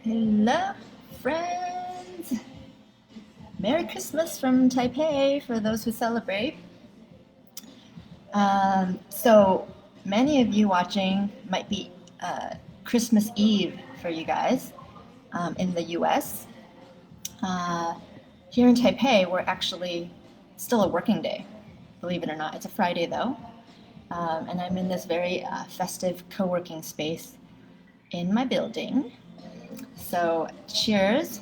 Hello, friends! Merry Christmas from Taipei for those who celebrate. So, many of you watching might be Christmas Eve for you guys in the US. Uh, Here in Taipei, we're actually still a working day, believe it or not. It's a Friday though. And I'm in this very festive co working space in my building. So, cheers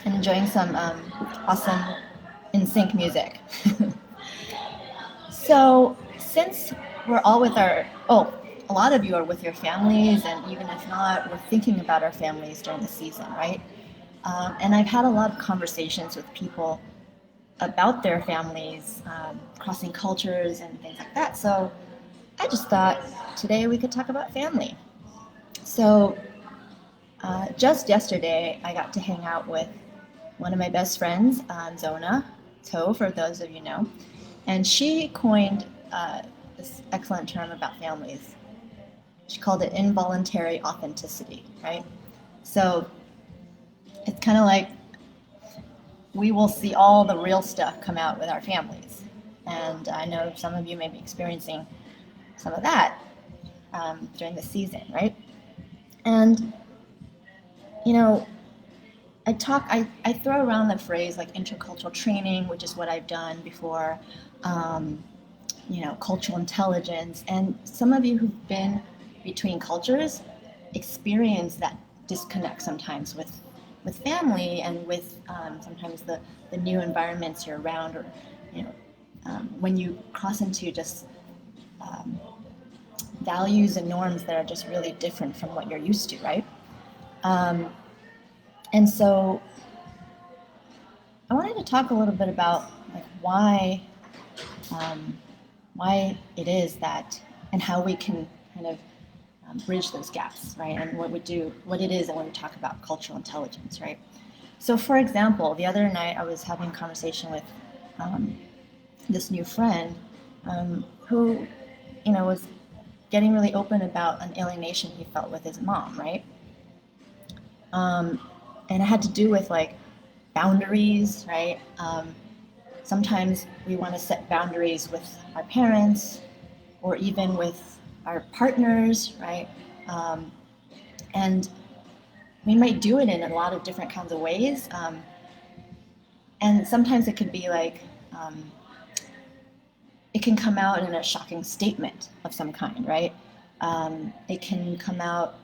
and enjoying some awesome in sync music. So, since we're all with a lot of you are with your families, and even if not, we're thinking about our families during the season, right? And I've had a lot of conversations with people about their families, crossing cultures and things like that. So, I just thought today we could talk about family. So, just yesterday, I got to hang out with one of my best friends, Zona To, for those of you know, and she coined this excellent term about families. She called it involuntary authenticity, right? So it's kind of like we will see all the real stuff come out with our families. And I know some of you may be experiencing some of that during the season, right? And, you know, I throw around the phrase like intercultural training, which is what I've done before, um, cultural intelligence. And some of you who've been between cultures experience that disconnect sometimes with family and with sometimes the new environments you're around, or, you know, when you cross into just um, values and norms that are just really different from what you're used to, right? Um, and so I wanted to talk a little bit about like um, why it is that, and how we can kind of bridge those gaps, right? And what it is, and when we talk about cultural intelligence, right? So, for example, the other night I was having a conversation with um, this new friend who, was getting really open about an alienation he felt with his mom, right? Um, and it had to do with like boundaries, right? Sometimes we want to set boundaries with our parents or even with our partners, right? Um, and we might do it in a lot of different kinds of ways. And sometimes it could be like, it can come out in a shocking statement of some kind, right? It can come out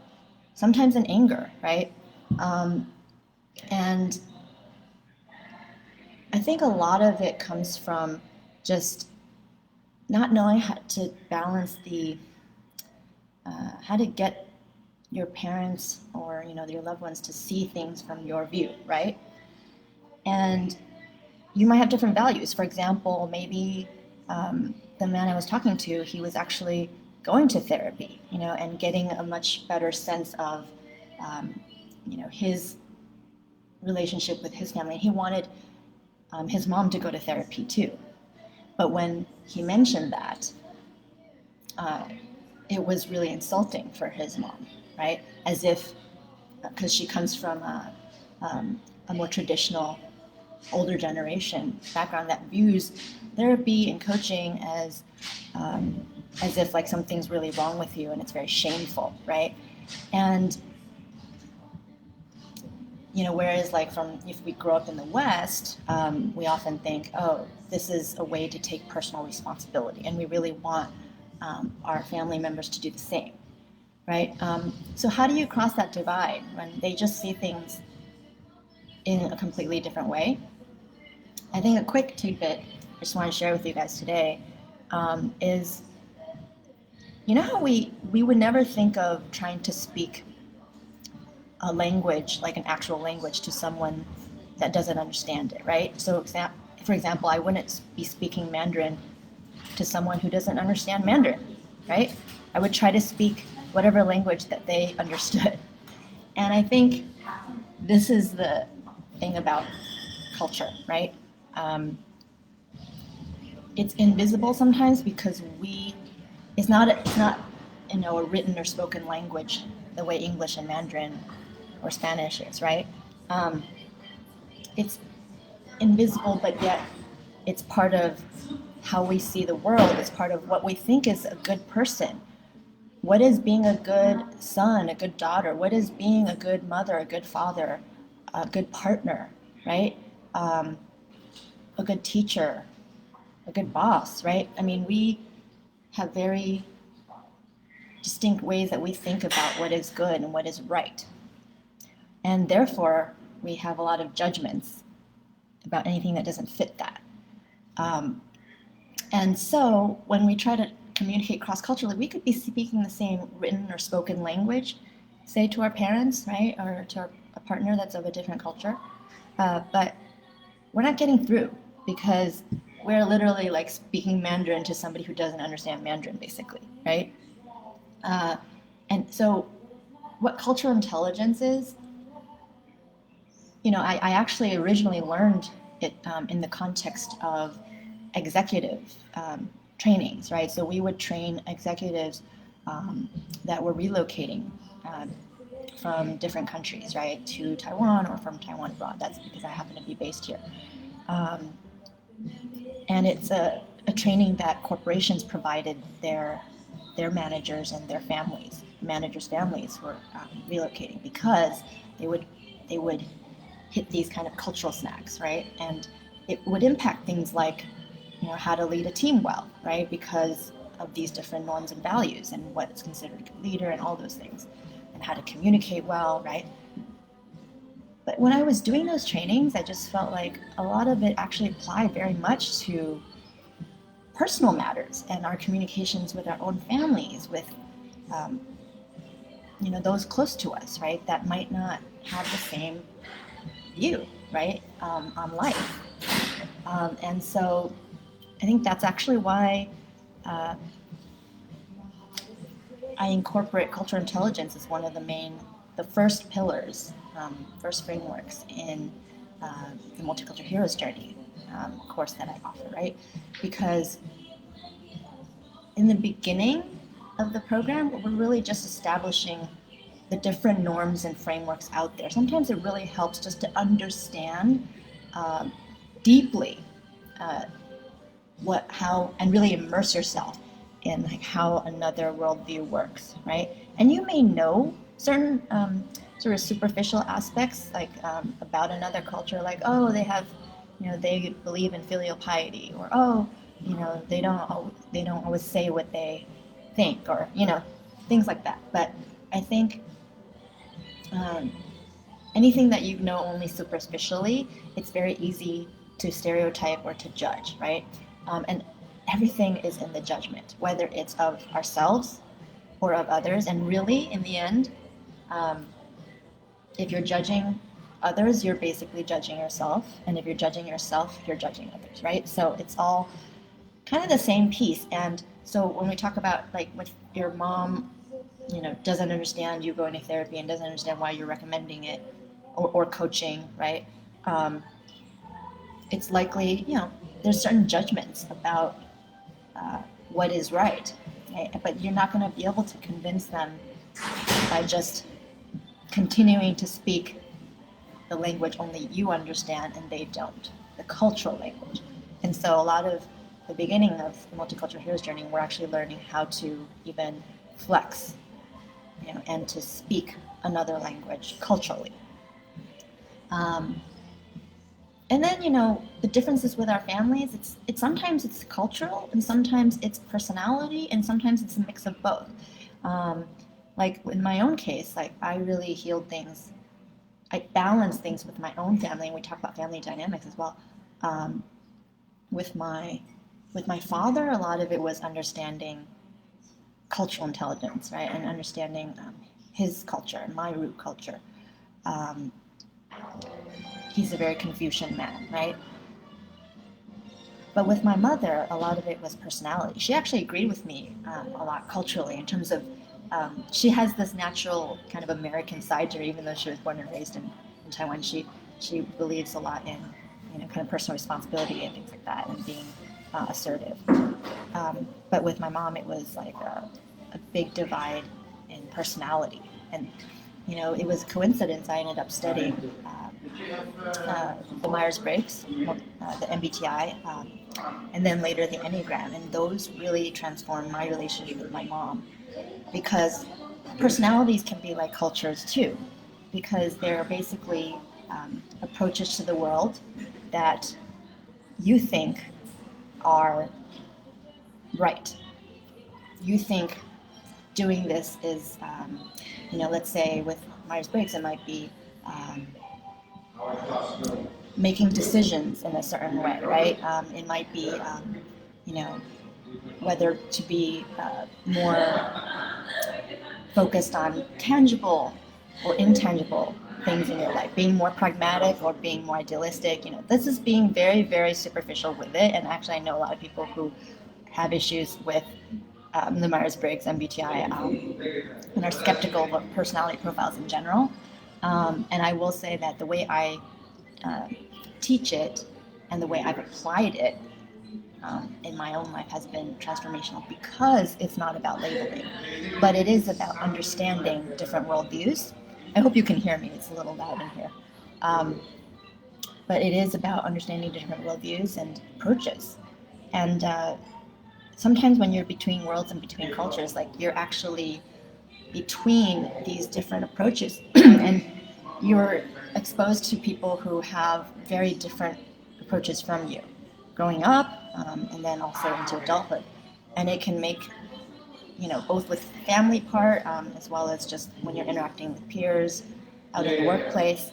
sometimes in anger, right? Um, and I think a lot of it comes from just not knowing how to balance how to get your parents or your loved ones to see things from your view, right? And you might have different values. For example, maybe the man I was talking to, he was actually going to therapy, and getting a much better sense of, his relationship with his family. He wanted his mom to go to therapy too. But when he mentioned that, uh, it was really insulting for his mom, right? As if, because she comes from a more traditional, older generation background that views therapy and coaching as if like something's really wrong with you and it's very shameful, right? And whereas like if we grow up in the West, we often think, oh, this is a way to take personal responsibility, and we really want our family members to do the same, right? So how do you cross that divide when they just see things in a completely different way? I think a quick tidbit I just want to share with you guys today is, how we would never think of trying to speak a language, like an actual language, to someone that doesn't understand it, right? So, for example, I wouldn't be speaking Mandarin to someone who doesn't understand Mandarin, right? I would try to speak whatever language that they understood. And I think this is the thing about culture, right? It's invisible sometimes because it's not a written or spoken language the way English and Mandarin or Spanish is, right? Um, it's invisible, but yet it's part of how we see the world. It's part of what we think is a good person. What is being a good son, a good daughter? What is being a good mother, a good father, a good partner, right? Um, a good teacher, a good boss, right? I mean, we have very distinct ways that we think about what is good and what is right. And therefore, we have a lot of judgments about anything that doesn't fit that. Um, and so when we try to communicate cross-culturally, we could be speaking the same written or spoken language, say to our parents, right, or to a partner that's of a different culture, but we're not getting through because we're literally like speaking Mandarin to somebody who doesn't understand Mandarin, basically, right? Uh, and so what cultural intelligence is, I actually originally learned it in the context of executive trainings, right? So we would train executives that were relocating um, from different countries, right, to Taiwan or from Taiwan abroad. That's because I happen to be based here. Um, and it's a training that corporations provided their managers and their families, managers' families who were relocating because they would hit these kind of cultural snacks, right? And it would impact things like, how to lead a team well, right? Because of these different norms and values and what's considered a good leader and all those things, and how to communicate well, right? But when I was doing those trainings, I just felt like a lot of it actually applied very much to personal matters and our communications with our own families, with um, those close to us, right? That might not have the same view, right, on life. And so I think that's actually why uh, I incorporate cultural intelligence as one of the first pillars, first frameworks in the Multicultural Heroes Journey course that I offer, right? Because in the beginning of the program, we're really just establishing the different norms and frameworks out there. Sometimes it really helps just to understand deeply how, and really immerse yourself in like how another worldview works, right? And you may know certain sort of superficial aspects, like about another culture, like, oh, they have, they believe in filial piety, or oh, they don't always say what they think, or things like that. But I think um, anything that you know only superficially, it's very easy to stereotype or to judge, right? And everything is in the judgment, whether it's of ourselves or of others. And really, in the end, um, if you're judging others, you're basically judging yourself. And if you're judging yourself, you're judging others, right? So it's all kind of the same piece. And so when we talk about like with your mom, doesn't understand you going to therapy and doesn't understand why you're recommending it, or coaching, right? Um, it's likely, there's certain judgments about what is right, but you're not going to be able to convince them by just continuing to speak the language only you understand and they don't, the cultural language. And so a lot of the beginning of the Multicultural Heroes Journey, we're actually learning how to even flex, and to speak another language culturally. Um, and then, the differences with our families, it's sometimes it's cultural, and sometimes it's personality, and sometimes it's a mix of both. Um, like in my own case, like I really healed things. I balanced things with my own family, and we talk about family dynamics as well. Um, with my father, a lot of it was understanding cultural intelligence, right, and understanding his culture and my root culture. Um, he's a very Confucian man, right? But with my mother, a lot of it was personality. She actually agreed with me a lot culturally in terms of she has this natural kind of American side to her, even though she was born and raised in Taiwan. She believes a lot in kind of personal responsibility and things like that, and being assertive. But with my mom, it was like a big divide in personality, and It was coincidence I ended up studying the Myers-Briggs, the MBTI, and then later the Enneagram, and those really transformed my relationship with my mom, because personalities can be like cultures too, because they're basically approaches to the world that you think are right. You think doing this is, let's say with Myers-Briggs, it might be making decisions in a certain way, right? It might be, you know, whether to be more focused on tangible or intangible things in your life, being more pragmatic or being more idealistic. This is being very, very superficial with it. And actually, I know a lot of people who have issues with the Myers-Briggs MBTI and are skeptical of personality profiles in general. And I will say that the way I teach it and the way I've applied it in my own life has been transformational, because it's not about labeling, but it is about understanding different worldviews. I hope you can hear me. It's a little loud in here. But it is about understanding different worldviews and approaches. And sometimes when you're between worlds and between cultures, like you're actually between these different approaches and you're exposed to people who have very different approaches from you growing up, and then also into adulthood. And it can make, both with family part, as well as just when you're interacting with peers out in the workplace,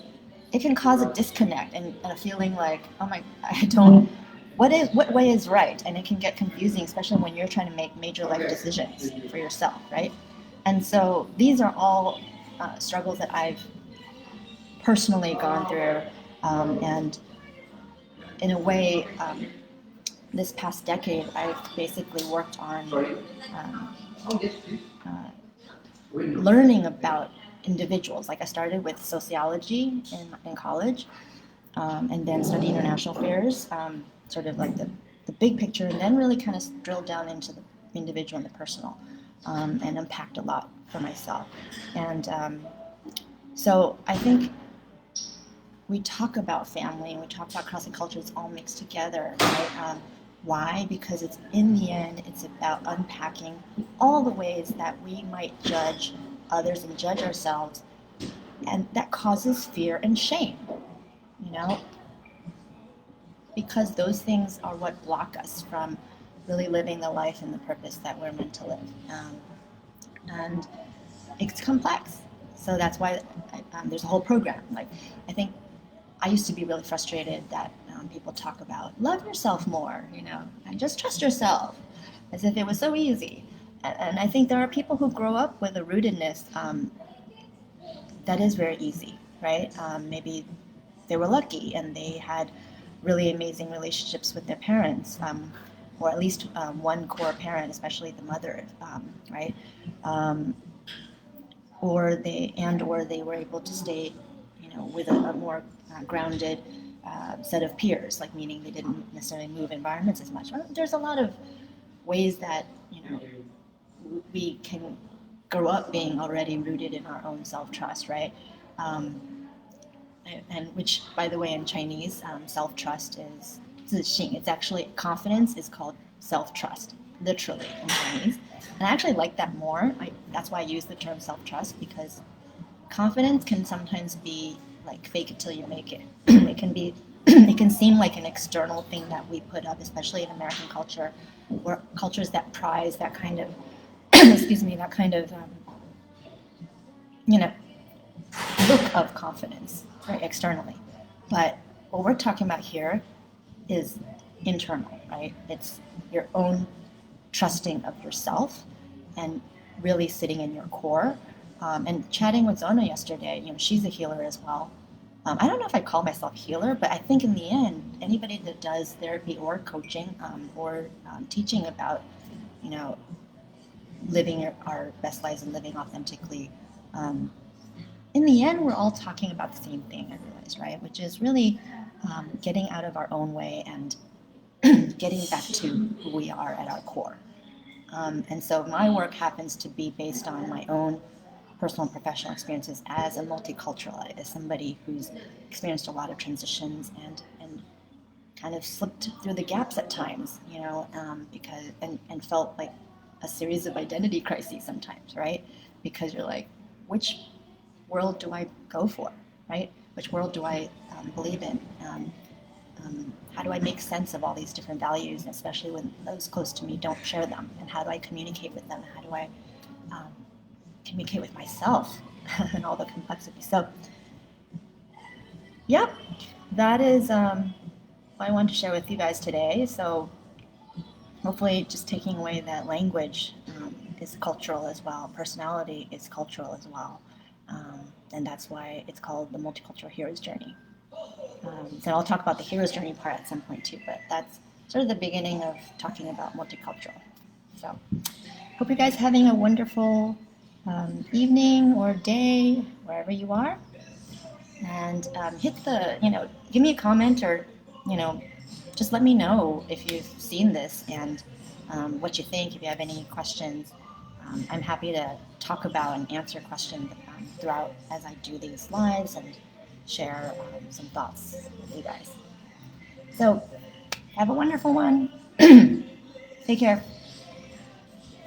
it can cause a disconnect and a feeling like, oh my, I don't, what way is right? And it can get confusing, especially when you're trying to make major life decisions for yourself, right? And so these are all struggles that I've personally gone through, and in a way, this past decade, I've basically worked on learning about individuals. Like I started with sociology in college, and then studied international affairs, sort of like the big picture, and then really kind of drilled down into the individual and the personal, and unpacked a lot for myself. And so I think we talk about family and we talk about crossing cultures all mixed together, right? Why? Because it's, in the end, it's about unpacking all the ways that we might judge others and judge ourselves, and that causes fear and shame, because those things are what block us from really living the life and the purpose that we're meant to live. And it's complex. So that's why there's a whole program. Like, I think I used to be really frustrated that people talk about love yourself more, and just trust yourself, as if it was so easy. And I think there are people who grow up with a rootedness that is very easy, right? Maybe they were lucky and they had really amazing relationships with their parents, or at least one core parent, especially the mother, right? Or they were able to stay, with a more grounded set of peers, like meaning they didn't necessarily move environments as much. There's a lot of ways that we can grow up being already rooted in our own self-trust, right? And which, by the way, in Chinese, self-trust is 自信. It's actually, confidence is called self-trust, literally, in Chinese. And I actually like that more. That's why I use the term self-trust, because confidence can sometimes be like fake it till you make it. It can seem like an external thing that we put up, especially in American culture, or cultures that prize that kind of, that kind of, look of confidence, right, externally. But what we're talking about here is internal, right? It's your own trusting of yourself and really sitting in your core. And chatting with Zona yesterday, she's a healer as well. I don't know if I call myself healer, but I think in the end, anybody that does therapy or coaching, or teaching about, living our best lives and living authentically, in the end, we're all talking about the same thing, I realize, right? Which is really getting out of our own way and getting back to who we are at our core. And so my work happens to be based on my own personal and professional experiences as a multicultural, as somebody who's experienced a lot of transitions and kind of slipped through the gaps at times, because and felt like a series of identity crises sometimes, right? Because you're like, which world do I go for, right? Which world do I believe in? How do I make sense of all these different values, especially when those close to me don't share them? And how do I communicate with them? How do I um, communicate with myself and all the complexity? So, yeah, that is what I wanted to share with you guys today. So, hopefully, just taking away that language is cultural as well, personality is cultural as well. And that's why it's called the Multicultural Hero's Journey. So I'll talk about the hero's journey part at some point too, but that's sort of the beginning of talking about multicultural. So hope you guys are having a wonderful evening or day wherever you are, and hit the give me a comment, or just let me know if you've seen this and what you think. If you have any questions, I'm happy to talk about and answer questions throughout as I do these lives and share some thoughts with you guys. So have a wonderful one. Take care.